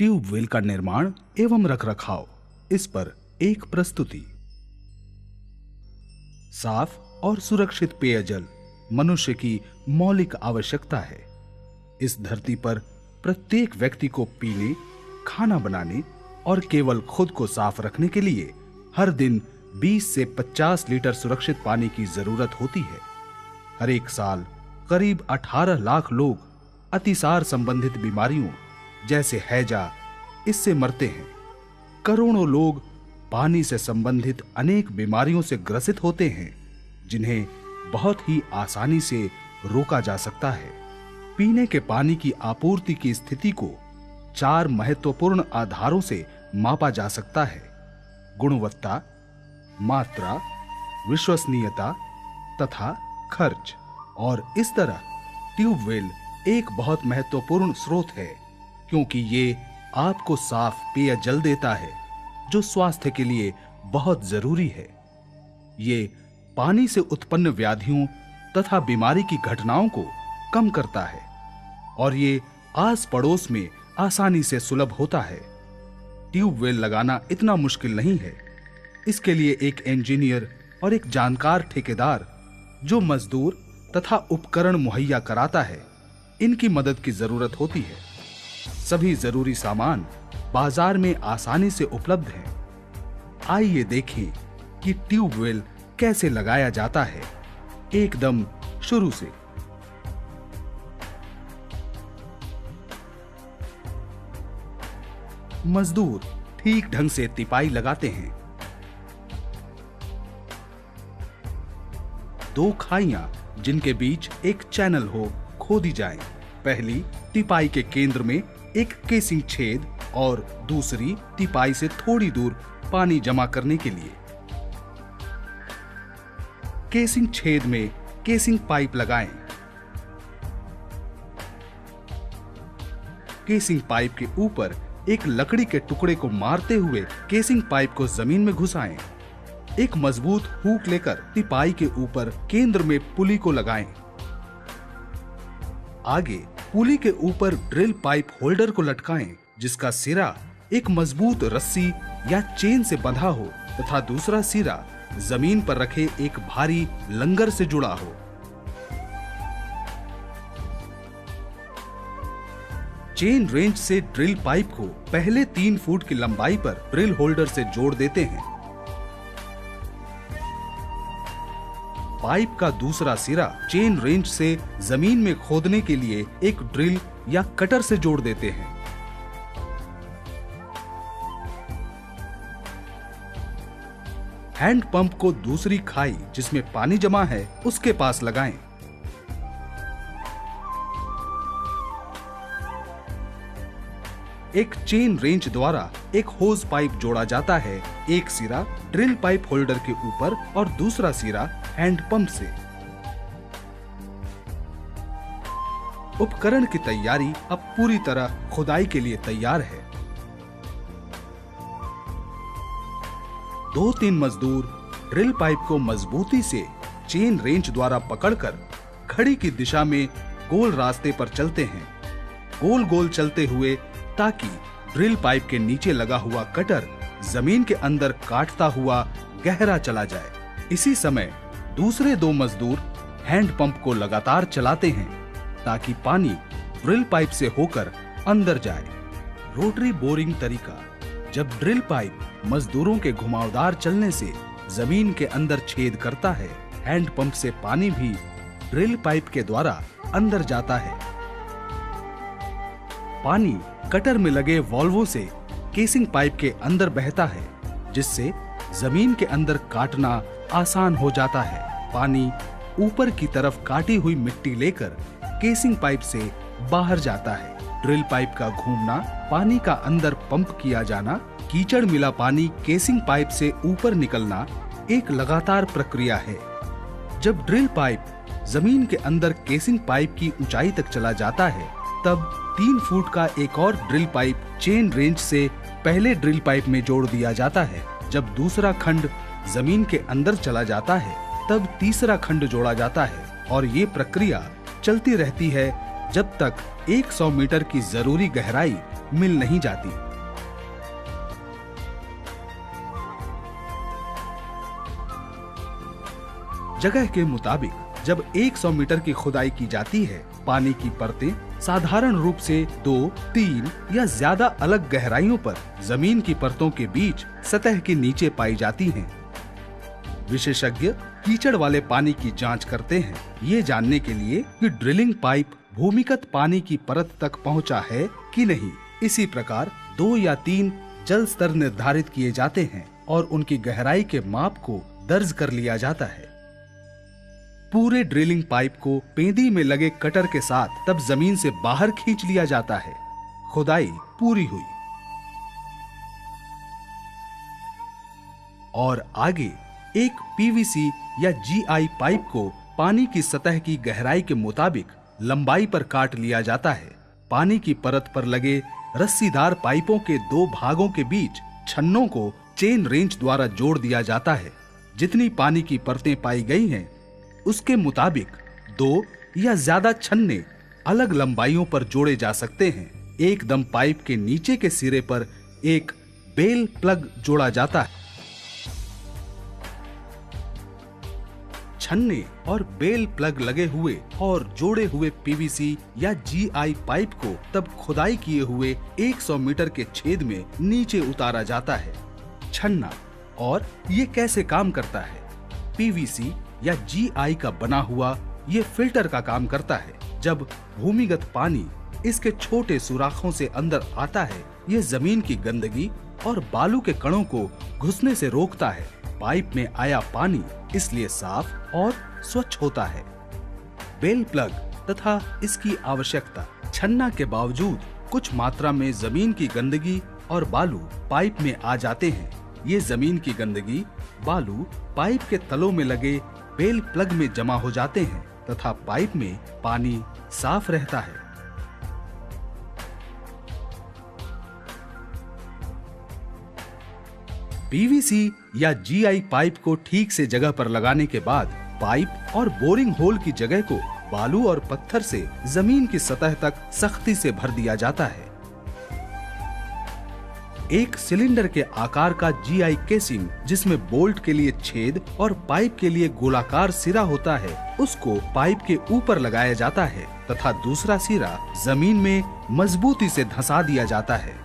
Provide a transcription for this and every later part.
Tubewell का निर्माण एवं रखरखाव, इस पर एक प्रस्तुति। साफ और सुरक्षित पेयजल मनुष्य की मौलिक आवश्यकता है। इस धरती पर प्रत्येक व्यक्ति को पीने, खाना बनाने और केवल खुद को साफ रखने के लिए हर दिन 20 से 50 लीटर सुरक्षित पानी की जरूरत होती है। हर एक साल करीब 18 लाख लोग अतिसार संबंधित बीमारियों जैसे हैजा इससे मरते हैं। करोड़ों लोग पानी से संबंधित अनेक बीमारियों से ग्रसित होते हैं, जिन्हें बहुत ही आसानी से रोका जा सकता है। पीने के पानी की आपूर्ति की स्थिति को 4 महत्वपूर्ण आधारों से मापा जा सकता है: गुणवत्ता, मात्रा, विश्वसनीयता तथा खर्च। और इस तरह ट्यूबवेल एक बहुत महत्वपूर्ण स्रोत है, क्योंकि ये आपको साफ पेयजल देता है, जो स्वास्थ्य के लिए बहुत जरूरी है। ये पानी से उत्पन्न व्याधियों तथा बीमारी की घटनाओं को कम करता है और ये आस पड़ोस में आसानी से सुलभ होता है। ट्यूबवेल लगाना इतना मुश्किल नहीं है। इसके लिए एक इंजीनियर और एक जानकार ठेकेदार जो मजदूर तथा उपकरण मुहैया कराता है, इनकी मदद की जरूरत होती है। सभी जरूरी सामान बाजार में आसानी से उपलब्ध हैं। आइए देखें कि ट्यूबवेल कैसे लगाया जाता है, एकदम शुरू से। मजदूर ठीक ढंग से तिपाई लगाते हैं। 2 खाइयां जिनके बीच एक चैनल हो खोदी जाएं। पहली तिपाई के केंद्र में एक केसिंग छेद और दूसरी तिपाई से थोड़ी दूर पानी जमा करने के लिए। केसिंग छेद में केसिंग पाइप लगाएं। केसिंग पाइप के ऊपर एक लकड़ी के टुकड़े को मारते हुए केसिंग पाइप को जमीन में घुसाएं। एक मजबूत हुक लेकर तिपाई के ऊपर केंद्र में पुली को लगाएं। आगे पुली के ऊपर ड्रिल पाइप होल्डर को लटकाएं, जिसका सिरा एक मजबूत रस्सी या चेन से बंधा हो तथा दूसरा सिरा जमीन पर रखे एक भारी लंगर से जुड़ा हो। चेन रेंच से ड्रिल पाइप को पहले 3 फुट की लंबाई पर ड्रिल होल्डर से जोड़ देते हैं। पाइप का दूसरा सिरा चेन रेंच से जमीन में खोदने के लिए एक ड्रिल या कटर से जोड़ देते हैं। हैंड पंप को दूसरी खाई जिसमें पानी जमा है उसके पास लगाएं। एक चेन रेंच द्वारा एक होज पाइप जोड़ा जाता है, एक सिरा ड्रिल पाइप होल्डर के ऊपर और दूसरा सिरा हैंड पंप से। उपकरण की तैयारी अब पूरी तरह खुदाई के लिए तैयार है। 2-3 मजदूर ड्रिल पाइप को मजबूती से चेन रेंच द्वारा पकड़कर घड़ी की दिशा में गोल रास्ते पर चलते हैं, गोल गोल चलते हुए, ताकि ड्रिल पाइप के नीचे लगा हुआ कटर जमीन के अंदर काटता हुआ गहरा चला जाए। इसी समय दूसरे 2 मजदूर हैंड पंप को लगातार चलाते हैं, ताकि पानी ड्रिल पाइप से होकर अंदर जाए। रोटरी बोरिंग तरीका: जब ड्रिल पाइप मजदूरों के घुमावदार चलने से जमीन के अंदर छेद करता है, हैंड पंप से पानी भी ड्रिल पाइप के द्वारा अंदर जाता है। पानी कटर में लगे वाल्वों से केसिंग पाइप के अंदर बहता है, जिससे जमीन के अंदर काटना आसान हो जाता है। पानी ऊपर की तरफ काटी हुई मिट्टी लेकर केसिंग पाइप से बाहर जाता है। ड्रिल पाइप का घूमना, पानी का अंदर पंप किया जाना, कीचड़ मिला पानी केसिंग पाइप से ऊपर निकलना एक लगातार प्रक्रिया है। जब ड्रिल पाइप जमीन के अंदर केसिंग पाइप की ऊंचाई तक चला जाता है, तब 3 फुट का एक और ड्रिल पाइप चेन रेंच से पहले ड्रिल पाइप में जोड़ दिया जाता है। जब दूसरा खंड जमीन के अंदर चला जाता है, तब तीसरा खंड जोड़ा जाता है और ये प्रक्रिया चलती रहती है जब तक 100 मीटर की जरूरी गहराई मिल नहीं जाती। जगह के मुताबिक जब 100 मीटर की खुदाई की जाती है, पानी की परतें साधारण रूप से 2, 3 या ज्यादा अलग गहराइयों पर जमीन की परतों के बीच सतह के नीचे पाई जाती हैं। विशेषज्ञ कीचड़ वाले पानी की जांच करते हैं, ये जानने के लिए कि ड्रिलिंग पाइप भूमिगत पानी की परत तक पहुंचा है कि नहीं। इसी प्रकार 2 या 3 जल स्तर निर्धारित किए जाते हैं और उनकी गहराई के माप को दर्ज कर लिया जाता है। पूरे ड्रिलिंग पाइप को पेंदी में लगे कटर के साथ तब जमीन से बाहर खींच लिया जाता है। खुदाई पूरी हुई और आगे एक पीवीसी या जीआई पाइप को पानी की सतह की गहराई के मुताबिक लंबाई पर काट लिया जाता है। पानी की परत पर लगे रस्सीदार पाइपों के 2 भागों के बीच छन्नों को चेन रेंच द्वारा जोड़ दिया जाता है। जितनी पानी की परतें पाई गई हैं, उसके मुताबिक 2 या ज्यादा छन्ने अलग लंबाइयों पर जोड़े जा सकते हैं। एकदम पाइप के नीचे के सिरे पर एक बेल प्लग जोड़ा जाता है। छन्ने और बेल प्लग लगे हुए और जोड़े हुए पीवीसी या जीआई पाइप को तब खुदाई किए हुए 100 मीटर के छेद में नीचे उतारा जाता है। छन्ना और ये कैसे काम करता है? पीवीसी या जीआई का बना हुआ ये फिल्टर का काम करता है। जब भूमिगत पानी इसके छोटे सुराखों से अंदर आता है, ये जमीन की गंदगी और बालू के कणों को घुसने से रोकता है। पाइप में आया पानी इसलिए साफ और स्वच्छ होता है। बेल प्लग तथा इसकी आवश्यकता। छन्ना के बावजूद कुछ मात्रा में जमीन की गंदगी और बालू पाइप में आ जाते हैं। ये जमीन की गंदगी, बालू पाइप के तलों में लगे बेल प्लग में जमा हो जाते हैं तथा पाइप में पानी साफ रहता है। पीवीसी या जीआई पाइप को ठीक से जगह पर लगाने के बाद पाइप और बोरिंग होल की जगह को बालू और पत्थर से जमीन की सतह तक सख्ती से भर दिया जाता है। एक सिलेंडर के आकार का जीआई केसिंग, जिसमें बोल्ट के लिए छेद और पाइप के लिए गोलाकार सिरा होता है, उसको पाइप के ऊपर लगाया जाता है तथा दूसरा सिरा जमीन में मजबूती से धंसा दिया जाता है।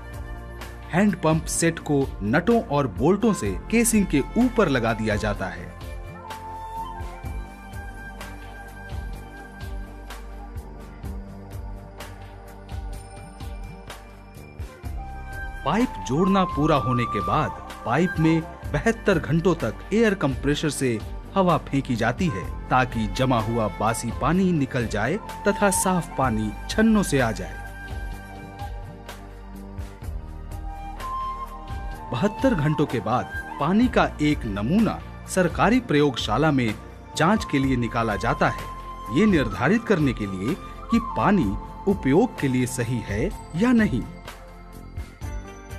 हैंड पंप सेट को नटों और बोल्टों से केसिंग के ऊपर लगा दिया जाता है। पाइप जोड़ना पूरा होने के बाद पाइप में 72 घंटों तक एयर कंप्रेसर से हवा फेंकी जाती है ताकि जमा हुआ बासी पानी निकल जाए तथा साफ पानी छन्नों से आ जाए। 72 घंटों के बाद पानी का एक नमूना सरकारी प्रयोगशाला में जांच के लिए निकाला जाता है, ये निर्धारित करने के लिए कि पानी उपयोग के लिए सही है या नहीं।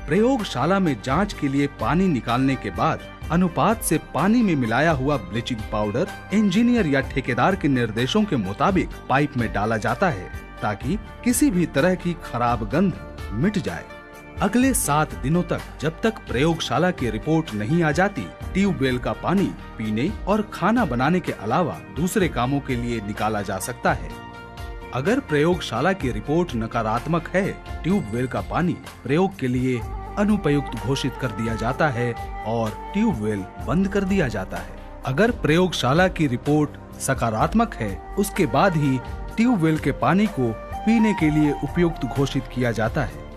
प्रयोगशाला में जांच के लिए पानी निकालने के बाद अनुपात से पानी में मिलाया हुआ ब्लीचिंग पाउडर इंजीनियर या ठेकेदार के निर्देशों के मुताबिक पाइप में डाला जाता है ताकि किसी भी तरह की खराब गंध मिट जाए। अगले 7 दिनों तक जब तक प्रयोगशाला की रिपोर्ट नहीं आ जाती, ट्यूबवेल का पानी पीने और खाना बनाने के अलावा दूसरे कामों के लिए निकाला जा सकता है। अगर प्रयोगशाला की रिपोर्ट नकारात्मक है, ट्यूबवेल का पानी प्रयोग के लिए अनुपयुक्त घोषित कर दिया जाता है और ट्यूबवेल बंद कर दिया जाता है। अगर प्रयोगशाला की रिपोर्ट सकारात्मक है, उसके बाद ही ट्यूबवेल के पानी को पीने के लिए उपयुक्त घोषित किया जाता है।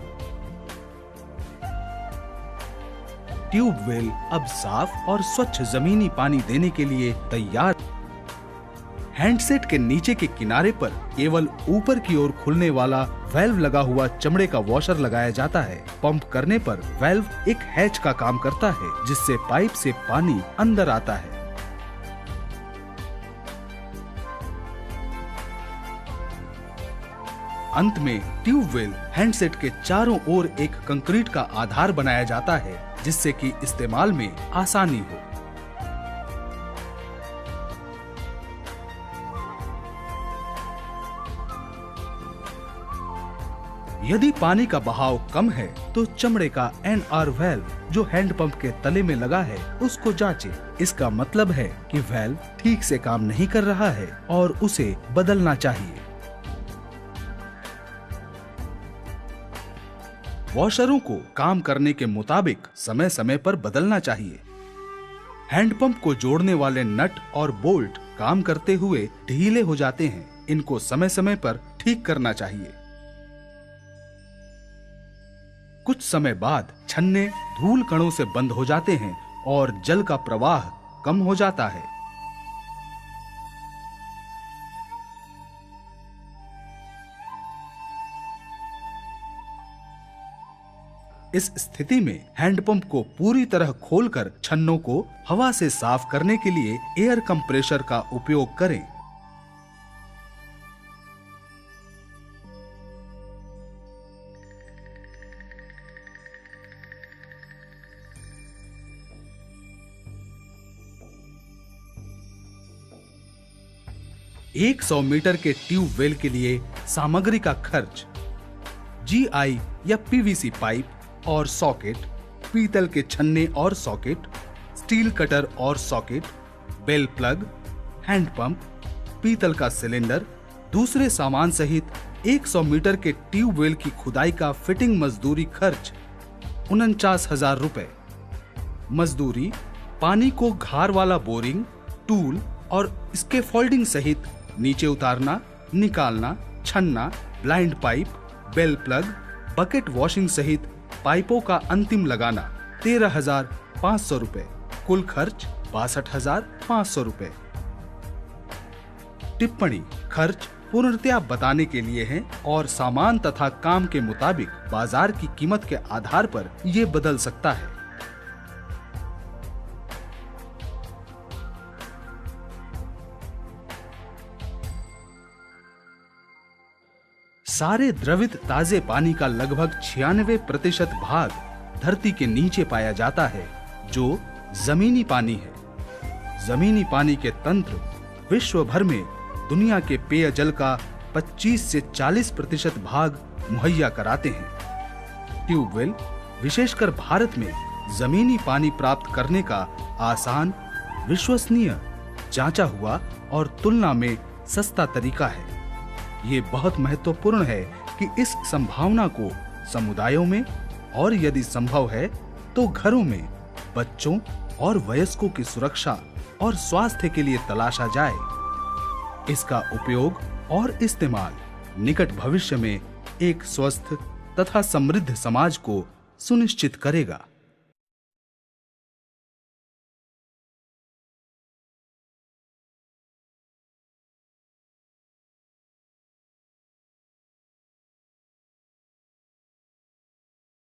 ट्यूबवेल अब साफ और स्वच्छ जमीनी पानी देने के लिए तैयार। हैंडसेट के नीचे के किनारे पर केवल ऊपर की ओर खुलने वाला वेल्व लगा हुआ चमड़े का वॉशर लगाया जाता है। पंप करने पर वेल्व एक हैच का काम करता है जिससे पाइप से पानी अंदर आता है। अंत में ट्यूबवेल हैंडसेट के चारों ओर एक कंक्रीट का आधार बनाया जाता है जिससे कि इस्तेमाल में आसानी हो। यदि पानी का बहाव कम है तो चमड़े का NR वाल्व जो हैंडपंप के तले में लगा है उसको जांचें। इसका मतलब है कि वाल्व ठीक से काम नहीं कर रहा है और उसे बदलना चाहिए। वॉशरों को काम करने के मुताबिक समय समय पर बदलना चाहिए। हैंडपंप को जोड़ने वाले नट और बोल्ट काम करते हुए ढीले हो जाते हैं, इनको समय समय पर ठीक करना चाहिए। कुछ समय बाद छन्ने धूल कणों से बंद हो जाते हैं और जल का प्रवाह कम हो जाता है। इस स्थिति में हैंडपंप को पूरी तरह खोलकर छन्नों को हवा से साफ करने के लिए एयर कंप्रेशर का उपयोग करें। एक 100 मीटर के ट्यूबवेल के लिए सामग्री का खर्च GI या PVC पाइप और सॉकेट, पीतल के छन्ने और सॉकेट, स्टील कटर और सॉकेट, बेल प्लग, हैंडपंप, पीतल का सिलेंडर, दूसरे सामान सहित 100 मीटर के ट्यूबवेल की खुदाई का फिटिंग मजदूरी खर्च 49,000 रुपए। मजदूरी, पानी को घार वाला बोरिंग, टूल और स्कैफोल्डिंग सहित नीचे उतारना, निकालना, छन्ना, blind pipe, bell plug, bucket washing सहित पाइपों का अंतिम लगाना 13,500 रुपए। कुल खर्च 62,500 रुपए। टिप्पणी: खर्च पूर्णतया बताने के लिए है और सामान तथा काम के मुताबिक बाजार की कीमत के आधार पर ये बदल सकता है। सारे द्रवित ताजे पानी का लगभग 96% भाग धरती के नीचे पाया जाता है, जो जमीनी पानी है। जमीनी पानी के तंत्र विश्व भर में दुनिया के पेयजल का 25 से 40% भाग मुहैया कराते हैं। ट्यूबवेल विशेषकर भारत में जमीनी पानी प्राप्त करने का आसान, विश्वसनीय, जांचा हुआ और तुलना में सस्ता तरीका है। ये बहुत महत्वपूर्ण है कि इस संभावना को समुदायों में और यदि संभव है तो घरों में बच्चों और वयस्कों की सुरक्षा और स्वास्थ्य के लिए तलाशा जाए। इसका उपयोग और इस्तेमाल निकट भविष्य में एक स्वस्थ तथा समृद्ध समाज को सुनिश्चित करेगा।